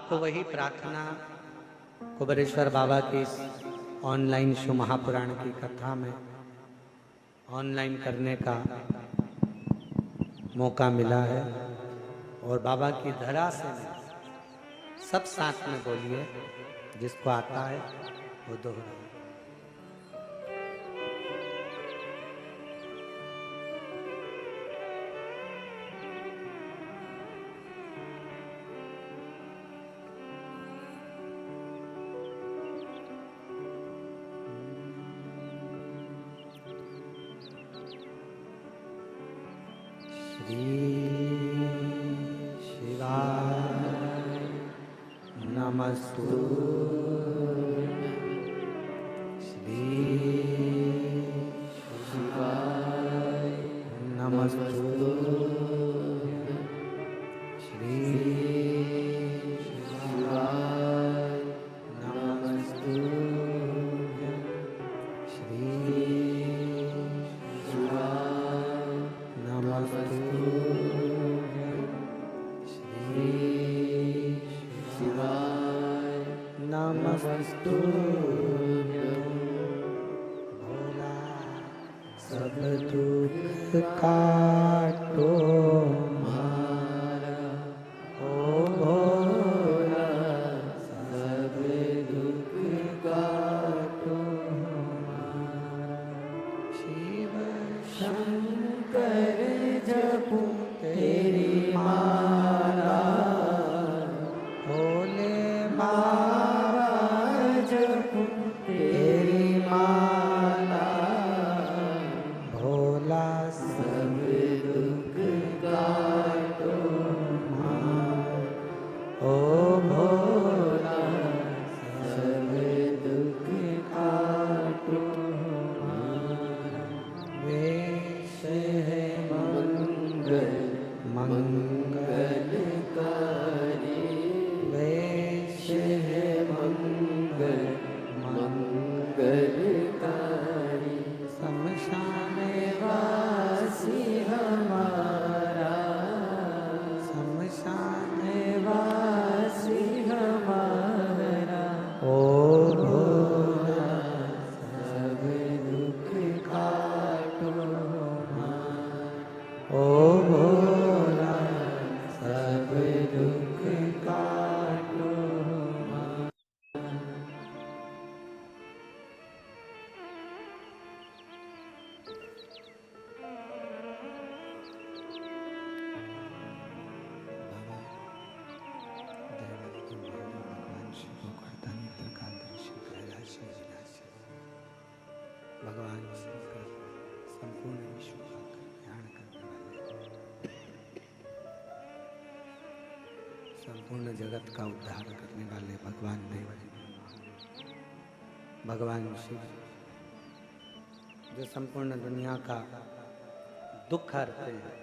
आपको वही प्रार्थना कुबेरेश्वर बाबा की इस ऑनलाइन शिव महापुराण की कथा में ऑनलाइन करने का मौका मिला है और बाबा की धरा से सब साथ में बोलिए, जिसको आता है वो दोहराए। नमस्तु श्री शिवाय नमस्तु श्री शिवाय नमस्तु श्री शिवाय नमस्तु श्री शिवाय नमस्तु भोला सब दुख काटो मारा, ओ भोला सब दुख काटो मारा। शिव शंकर जपू तेरी माला, भोले बाबा जपू तेरी माला, भोला सब दुख काटो मारा, ओ भोला सब दुख काटो मारा। वेश है मंगल मंगलकारी, वेश है मंगल मंगलकारी, शमशान वासी हमारा, शमशान वासी हमारा, ओ भोला सब दुख काटो मारा, ओ भोला सब दुख काटो मारा। भगवान शंकर संपूर्ण विश्व का कल्याण करने वाले, संपूर्ण जगत का उद्धार करने वाले भगवान देव, भगवान शिव जो संपूर्ण दुनिया का दुख हरते हैं।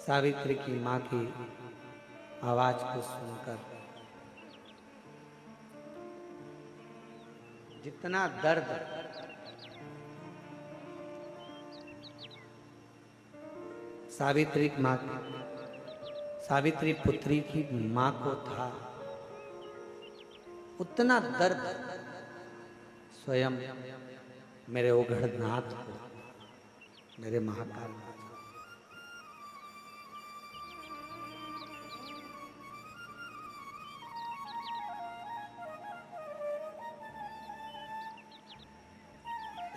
सावित्री की माँ की आवाज को सुनकर जितना दर्द सावित्री पुत्री की माँ को था, उतना दर्द स्वयं मेरे ओघड़नाथ को, मेरे महाकाल को।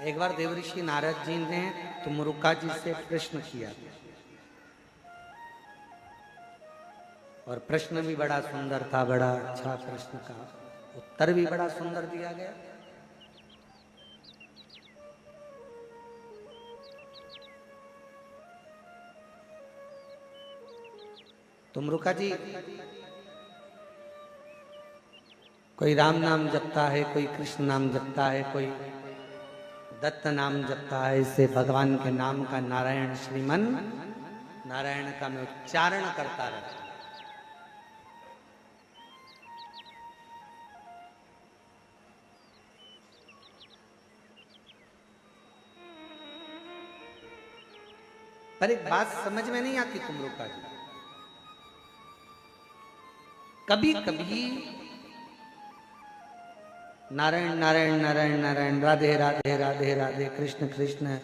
एक बार देवऋषि नारद जी ने तुमरुका जी से प्रश्न किया और प्रश्न भी बड़ा सुंदर था, बड़ा अच्छा प्रश्न का उत्तर भी बड़ा सुंदर दिया गया। तुमरुका जी, कोई राम नाम जपता है, कोई कृष्ण नाम जपता है, कोई दत्त नाम जपता है, इससे भगवान के नाम का नारायण श्रीमन नारायण का मैं उच्चारण करता रहता। पर एक बात समझ में नहीं आती तुमरुका जी, कभी कभी नारायण नारायण नारायण नारायण, राधे राधे राधे राधे, कृष्ण कृष्ण,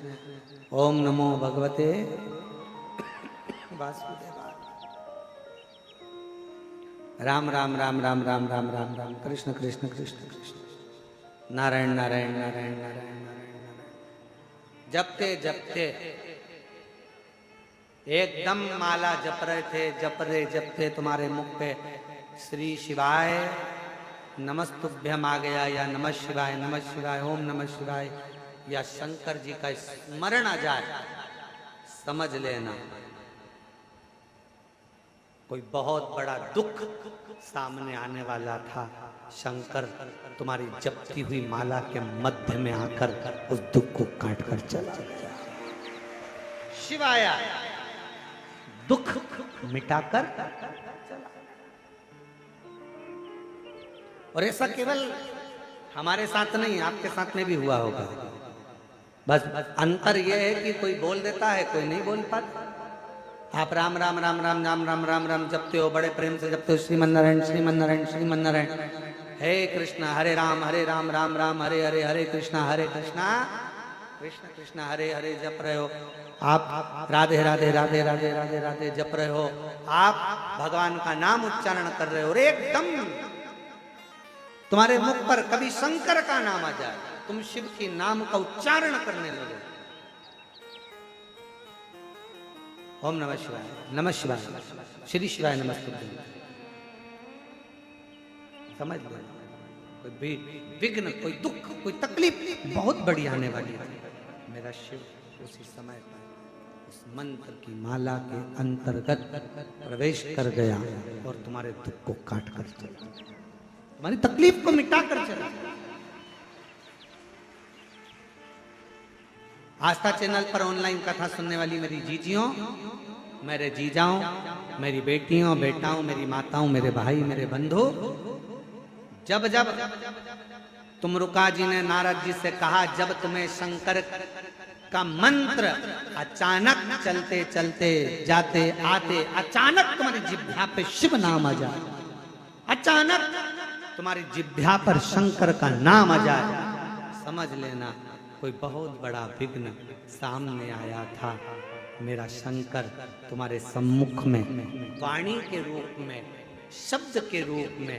ओम नमो भगवते वासुदेवाय, राम राम राम राम राम राम राम राम, कृष्ण कृष्ण कृष्ण कृष्ण, नारायण नारायण नारायण नारायण नारायण, जपते जपते एकदम माला जप रहे थे, जपते तुम्हारे मुख पे श्री शिवाय नमस्तुभ्यम आ गया, या नमः शिवाय, ओम नमः शिवाय, या शंकर जी का स्मरण आ जाए, समझ लेना कोई बहुत बड़ा दुख सामने आने वाला था। शंकर तुम्हारी जपती हुई माला के मध्य में आकर उस दुख को काट कर चला गया। शिवाया दुख मिटाकर चला। और ऐसा केवल हमारे साथ नहीं, आपके साथ में भी हुआ होगा। बस अंतर यह है कि कोई बोल देता है, कोई नहीं बोल पाता। आप राम राम राम राम राम राम राम राम जपते हो, बड़े प्रेम से जपते हो, श्रीमन नारायण श्रीमन नारायण श्रीमन नारायण, हे कृष्ण हरे राम राम राम हरे हरे, हरे कृष्णा कृष्ण कृष्ण हरे हरे जप रहे हो। आप राधे राधे राधे राधे राधे राधे जप रहे हो, आप भगवान का नाम उच्चारण कर रहे हो, और एकदम तुम्हारे मुख पर कभी शंकर का नाम आ जाए, तुम शिव के नाम का उच्चारण करने लगो, ओम नमः शिवाय, श्री शिवाय नमस्तुभ्यं, समझ लो कोई विघ्न, कोई दुख, कोई तकलीफ बहुत बड़ी आने वाली है, मेरा शिव उसी समय उस मंत्र की माला के अंतर्गत प्रवेश कर गया और तुम्हारे दुख को काट कर चला, तुम्हारी तकलीफ को मिटा कर चला। आस्था चैनल पर ऑनलाइन कथा सुनने वाली मेरी जीजियों, मेरे जीजाओं, मेरी बेटियों, बेटाओं, मेरी माताओं, मेरे भाई, मेरे बंधु, जब जब तुमरुका जी ने नारद जी से कहा, जब तुम्हें शंकर का मंत्र अचानक चलते चलते जाते आते अचानक तुम्हारी जिह्वा पे शिव नाम आ जाए, अचानक तुम्हारी जिह्वा पर शंकर का नाम आ जाए, समझ लेना कोई बहुत बड़ा विघ्न सामने आया था। मेरा शंकर तुम्हारे सम्मुख में वाणी के रूप में, शब्द के रूप में,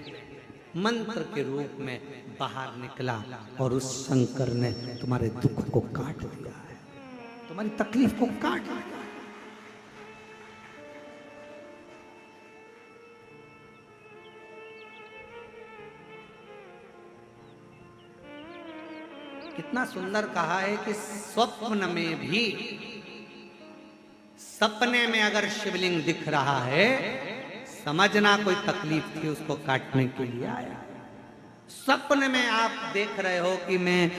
मंत्र के रूप में बाहर निकला, और उस शंकर ने तुम्हारे दुख को काट दिया है, तुम्हारी तकलीफ को काट दिया। कितना सुंदर कहा है कि स्वप्न में भी, सपने में अगर शिवलिंग दिख रहा है, समझना कोई तकलीफ थी उसको काटने के लिए आया। सपने में आप देख रहे हो कि मैं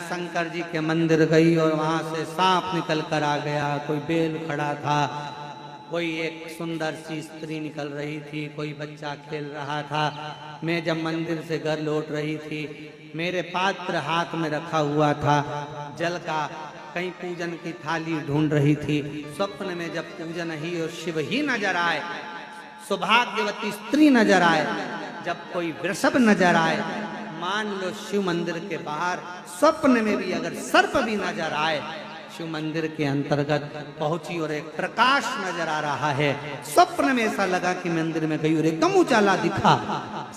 शंकर जी के मंदिर गई और वहां से सांप निकल कर आ गया, कोई बेल खड़ा था, कोई एक सुंदर सी स्त्री निकल रही थी, कोई बच्चा खेल रहा था, मैं जब मंदिर से घर लौट रही थी, मेरे पात्र हाथ में रखा हुआ था जल का, कहीं पूजन की थाली ढूंढ रही थी। स्वप्न में जब पूजन ही और शिव ही नजर आए, सौभाग्यवती स्त्री नजर आए, जब कोई वृषभ नजर आए, मान लो शिव मंदिर के बाहर स्वप्न में भी अगर सर्प भी नजर आए, शिव मंदिर के अंतर्गत पहुंची और एक प्रकाश नजर आ रहा है, स्वप्न में ऐसा लगा कि मंदिर में गई और एकदम उजाला दिखा,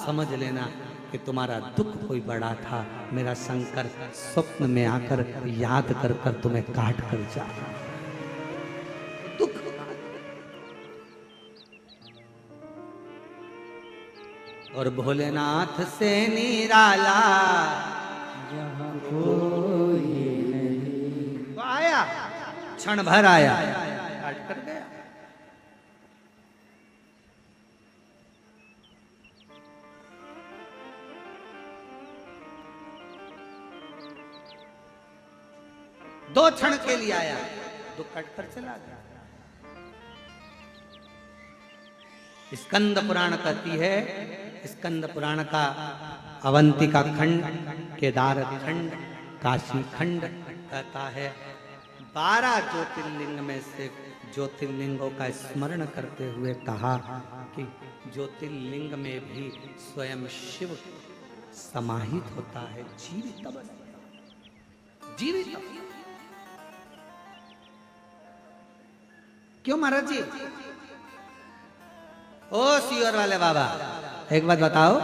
समझ लेना कि तुम्हारा दुख कोई बड़ा था। मेरा शंकर स्वप्न में आकर याद कर कर तुम्हें काट कर जा दुख। और भोलेनाथ से निराला यहाँ कोई नहीं, तो आया, क्षण भर आया, काट कर गया। दो क्षण के लिए आया, दुख कट कर चला गया। स्कंद पुराण कहती है, स्कंद पुराण का अवंतिका खंड, केदार खंड, काशी खंड कहता है 12 ज्योतिर्लिंग में से ज्योतिर्लिंगों का स्मरण करते हुए कहा कि ज्योतिर्लिंग में भी स्वयं शिव समाहित होता है, जीवित जीवित। क्यों महाराज जी? ओ सीवर वाले बाबा, एक बात बताओ,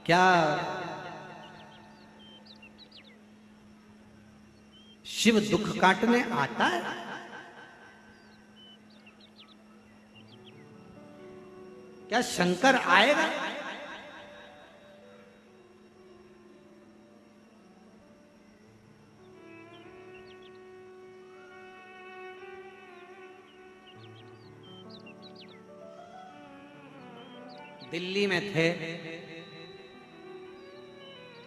क्या शिव दुख काटने आता है? क्या शंकर आएगा? दिल्ली में थे,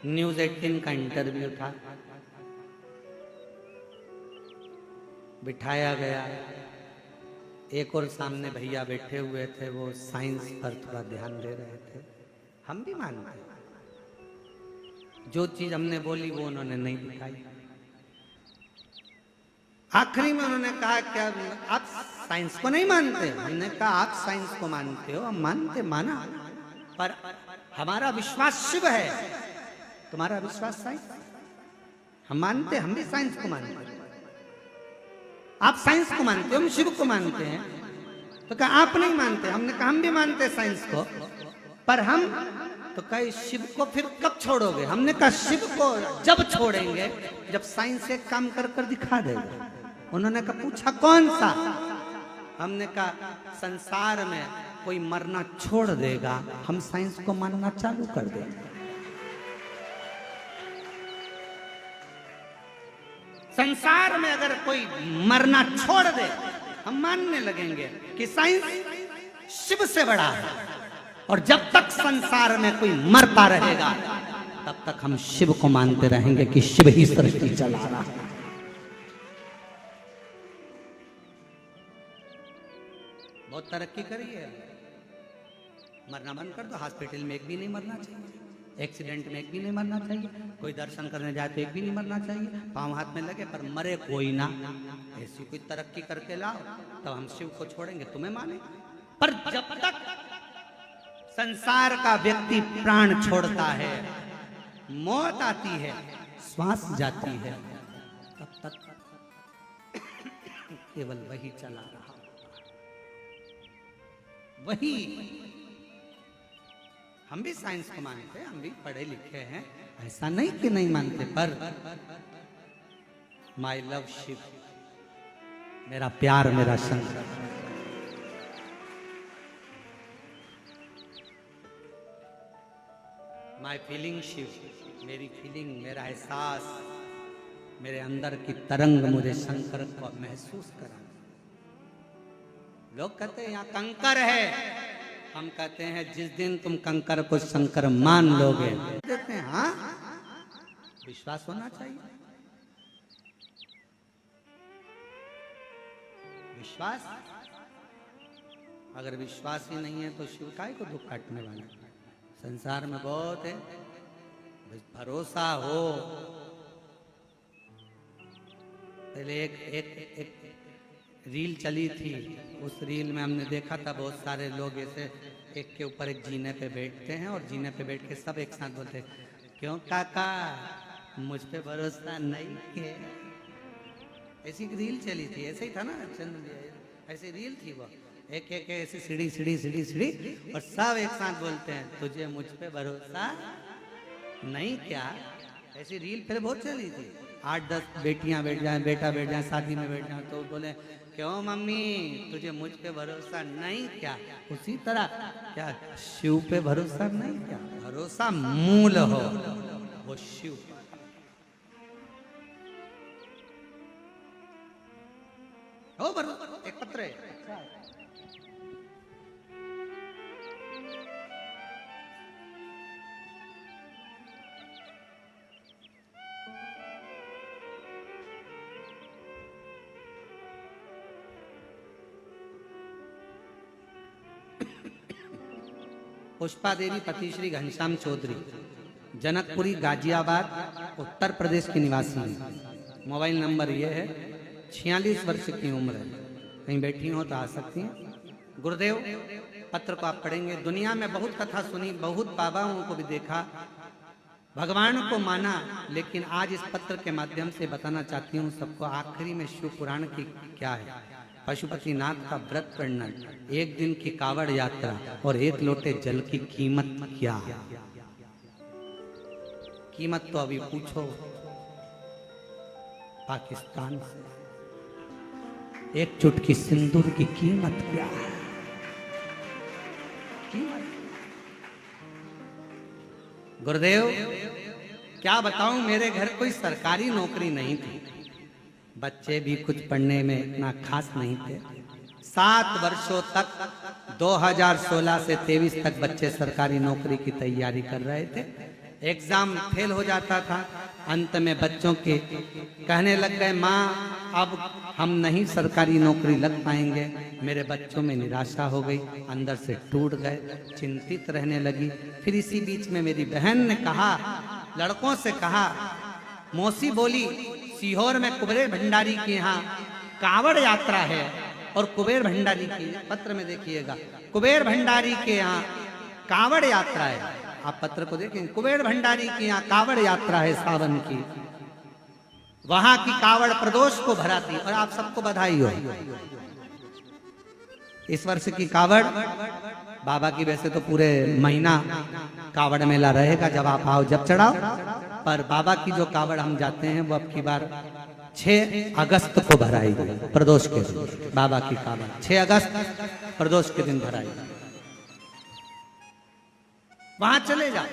न्यूज़ 18 का इंटरव्यू था, बिठाया गया, एक और सामने भैया बैठे हुए थे, वो साइंस पर थोड़ा ध्यान दे रहे थे। हम भी मानते हैं, जो चीज हमने बोली वो उन्होंने नहीं दिखाई। आखिरी में उन्होंने कहा क्या आप साइंस को नहीं मानते? हमने कहा आप साइंस को मानते हो, हम मानते, माना, पर हमारा विश्वास शिव है, तुम्हारा विश्वास साइंस। हम मानते, हम भी साइंस को मानते हैं। आप साइंस को मानते हो, हम शिव को मानते हैं। तो कहा आप नहीं मानते? हमने कहा हम भी मानते हैं साइंस को, पर हम तो कहे शिव को फिर कब छोड़ोगे? हमने कहा शिव को जब छोड़ेंगे जब साइंस एक काम कर कर दिखा देगा। उन्होंने कहा पूछा कौन सा? हमने कहा संसार में कोई मरना छोड़ देगा, हम साइंस को मानना चालू कर देंगे। संसार में अगर कोई मरना छोड़ दे, हम मानने लगेंगे कि साइंस शिव से बड़ा है। और जब तक संसार में कोई मरता रहेगा, तब तक हम शिव को मानते रहेंगे कि शिव ही सृष्टि चला रहा है। बहुत तरक्की करी है, मरना बंद कर दो। हॉस्पिटल में एक भी नहीं मरना चाहिए, एक्सीडेंट में एक भी नहीं मरना चाहिए, कोई दर्शन करने जाए तो एक भी नहीं मरना चाहिए, पांव हाथ में लगे पर मरे कोई ना। ऐसी कोई तरक्की करके लाओ, तब हम शिव को छोड़ेंगे, तुम्हें माने। पर जब तक संसार का व्यक्ति प्राण छोड़ता है, मौत आती है, श्वास जाती है, तब तक केवल वही चला रहा, वही। हम भी साइंस को मानते हैं, हम भी पढ़े लिखे हैं, ऐसा नहीं कि नहीं मानते, पर माई लव शिव, मेरा प्यार, मेरा शंकर, माई फीलिंग शिव, मेरी फीलिंग, मेरा एहसास, मेरे अंदर की तरंग मुझे शंकर को महसूस करा। लोग कहते हैं यहाँ कंकर है, हम कहते हैं जिस दिन तुम कंकर को शंकर मान लोगे, देते हैं। हाँ, विश्वास होना चाहिए, विश्वास। अगर विश्वास ही नहीं है तो शिव काय को दुख काटने वाला? संसार में बहुत है, भरोसा हो। पहले एक रील चली थी, उस रील में हमने देखा था बहुत सारे लोग ऐसे एक के ऊपर एक जीने पे बैठते हैं और जीने पे बैठ के सब एक साथ बोलते हैं, क्यों काका मुझ पे भरोसा नहीं है। ऐसी रील चली थी, ऐसे ही था ना, ऐसी रील थी वो, एक एक ऐसी सीढ़ी सीढ़ी सीढ़ी सीढ़ी और सब एक साथ बोलते हैं तुझे मुझ पे भरोसा नहीं क्या। ऐसी रील फिर बहुत चली थी। 8-10 बेटियां बैठ जाए, बेटा बैठ जाए, शादी में बैठ जाए तो बोले क्यों मम्मी तुझे मुझ पे भरोसा नहीं क्या। उसी तरह क्या शिव पे भरोसा नहीं क्या? भरोसा मूल हो वो शिव। हो भरोसा, एक पत्र है। पुष्पा देवी पति श्री घनश्याम चौधरी, जनकपुरी गाजियाबाद, उत्तर प्रदेश की निवासी है। मोबाइल नंबर ये है, 46 वर्ष की उम्र है। कहीं बैठी हो तो आ सकती हैं। गुरुदेव पत्र को आप पढ़ेंगे। दुनिया में बहुत कथा सुनी, बहुत बाबाओं को भी देखा, भगवान को माना, लेकिन आज इस पत्र के माध्यम से बताना चाहती हूँ सबको आखिरी में शिव पुराण की क्या है। पशुपतिनाथ का व्रत वर्णन, एक दिन की कावड़ यात्रा और एक लोटे जल की कीमत क्या है। कीमत तो अभी पूछो पाकिस्तान से, एक चुटकी सिंदूर की कीमत क्या है। गुरुदेव क्या बताऊं, मेरे घर कोई सरकारी नौकरी नहीं थी, बच्चे भी कुछ पढ़ने में इतना खास नहीं थे। 7 वर्षों तक 2016 से 23 तक बच्चे सरकारी नौकरी की तैयारी कर रहे थे। एग्जाम फेल हो जाता था, अंत में बच्चों के कहने लग गए माँ अब हम नहीं सरकारी नौकरी लग पाएंगे। मेरे बच्चों में निराशा हो गई, अंदर से टूट गए, चिंतित रहने लगी। फिर इसी बीच में मेरी बहन ने कहा, लड़कों से कहा, मौसी बोली सीहोर में कुबेर भंडारी के यहाँ कावड़ यात्रा है, और कुबेर भंडारी की पत्र में देखिएगा, कुबेर भंडारी के यहाँ कावड़ यात्रा है। आप पत्र को देखें, कुबेर भंडारी की यहाँ कावड़ यात्रा है सावन की, वहां की कावड़ प्रदोष को भराती। और आप सबको बधाई हो, इस वर्ष की कावड़ बाबा की वैसे तो पूरे महीना कावड़ मेला रहेगा, जब आप आओ जब चढ़ाओ, पर बाबा की जो कावड़ हम जाते हैं वो अब की बार 6 अगस्त को भराई गई, प्रदोष के दिन। बाबा की कावड़ 6 अगस्त प्रदोष के दिन भराई, वहां चले जाओ।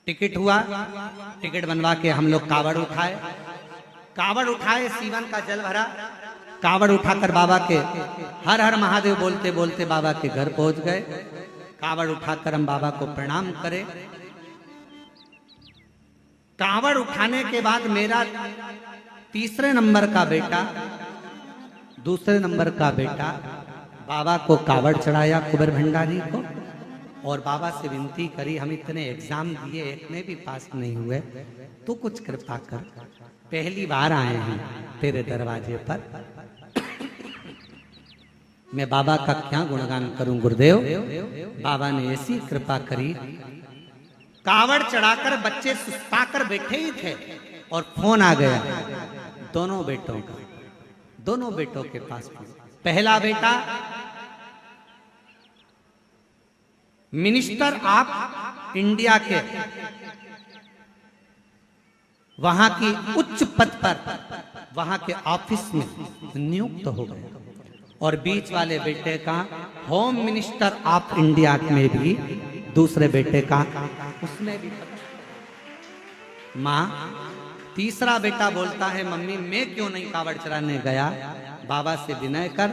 टिकट हुआ, टिकट बनवा के हम लोग कावड़ उठाए, सीवन का जल भरा, कावड़ उठाकर बाबा के हर हर महादेव बोलते बोलते बाबा के घर पहुंच गए। कावड़ उठाकर हम बाबा को प्रणाम करें। कावड़ उठाने के बाद मेरा तीसरे नंबर का बेटा, दूसरे नंबर का बेटा बाबा को कावड़ चढ़ाया कुबेर भंडारी को, और बाबा से विनती करी, हम इतने एग्जाम दिए एक में भी पास नहीं हुए, तो कुछ कृपा कर, पहली बार आए हैं तेरे दरवाजे पर, मैं बाबा का क्या गुणगान करूं गुरुदेव। बाबा ने ऐसी कृपा करी, कावड़ चढ़ाकर बच्चे सुस्ताकर बैठे ही थे और फोन आ गया दोनों बेटों का, दोनों बेटों के पास। पहला बेटा मिनिस्टर ऑफ इंडिया के वहां की उच्च पद पर, वहां के ऑफिस में नियुक्त हो गए, और बीच वाले बेटे का होम मिनिस्टर ऑफ इंडिया में भी, दूसरे बेटे का उसमें भी। माँ, तीसरा बेटा बोलता है मम्मी मैं क्यों नहीं कावड़ चढ़ाने गया। बाबा से विनय कर,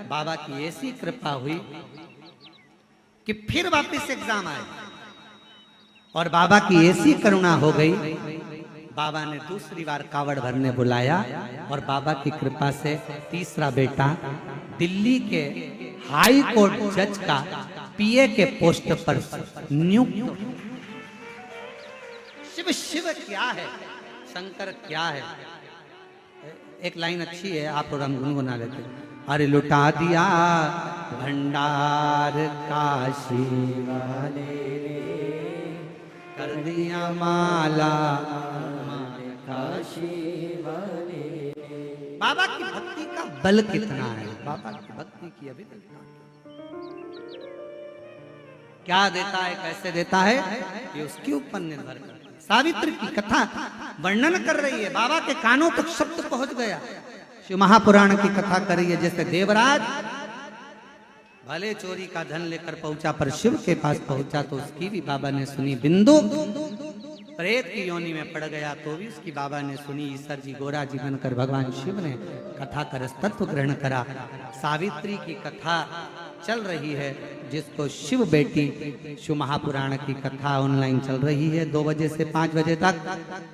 बाबा की ऐसी कृपा हुई कि फिर वापस एग्जाम आए, और बाबा की ऐसी करुणा हो गई, बाबा ने दूसरी बार कावड़ भरने बुलाया, और बाबा की कृपा से तीसरा बेटा दिल्ली के हाई कोर्ट जज का पीए के पोस्ट पर नियुक्त। शिव शिव क्या है, शंकर क्या है। एक लाइन अच्छी है, आप और हम गुनगुना लेते हैं। अरे लुटा दिया भंडार काशी वाले, कर दिया माला काशी वाले। बाबा की भक्ति का बल कितना है, बाबा की भक्ति की अभी क्या देता है, कैसे देता है, ये उसके ऊपर निर्भर करता है। सावित्री की कथा वर्णन कर रही है, बाबा के कानों तक शब्द पहुंच गया। शिव महापुराण की कथा कर रही है, जैसे देवराज भले चोरी का धन लेकर पहुंचा, पर शिव के पास पहुंचा तो उसकी भी बाबा ने सुनी। बिंदु प्रेत की योनि में पड़ गया तो भी उसकी बाबा ने सुनी। ईश्वर जी गोरा जी बनकर भगवान शिव ने कथा कर तत्व ग्रहण करा। सावित्री की कथा चल रही है, जिसको शिव बेटी शिव महापुराण की कथा ऑनलाइन चल रही है 2 बजे से 5 बजे तक।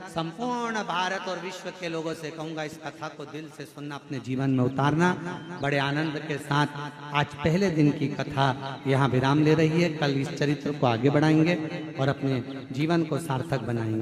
संपूर्ण भारत और विश्व के लोगों से कहूंगा इस कथा को दिल से सुनना, अपने जीवन में उतारना। बड़े आनंद के साथ आज पहले दिन की कथा यहाँ विराम ले रही है। कल इस चरित्र को आगे बढ़ाएंगे और अपने जीवन को सार्थक बनाएंगे।